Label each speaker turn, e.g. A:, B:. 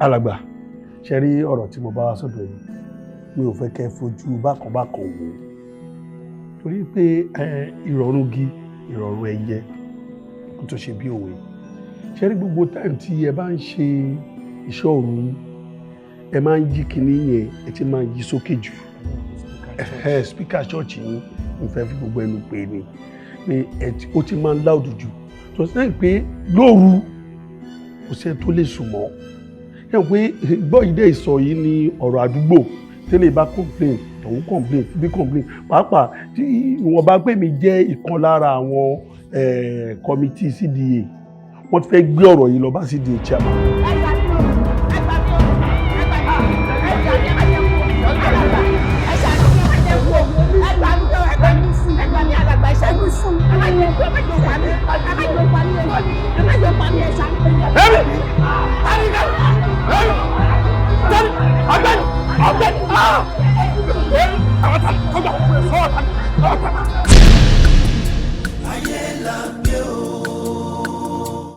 A: Alàgbà, ṣe rí ọ̀rọ̀ tí mo bá wá sọ́dọ̀ yìí, mi ò fẹ́ kẹ́ fojú bákan wò torí pé ìrọ̀rùn igi ìrọ̀rùn ẹyẹ kò tó ṣe bí òwe. Ṣe rí gbogbo táìmù tí ẹ bá ń ṣe iṣẹ́ òru yín, ẹ máa ń yí kinní yẹn, ẹ ti máa yí sókè jù. Speaker church yín ń fẹ́ fi gbogbo ẹnu pè ní pé ó ti máa ń loud jù. tó sẹ́yìn pé lóru kò sẹ́ni tó lè sùn mọ́. Yẹ́n pé gbọ́ ìdẹ́ ìsọ̀ yìí ni ọ̀rọ̀ àdúgbò tẹ́lẹ̀ bá complain tòun complain bí complain pàápàá tí wọ́n bá pè mí jẹ́ ìkan lára àwọn committee CDA wọ́n ti fẹ́ gbé ọ̀rọ̀ yìí lọ bá CDA chairman.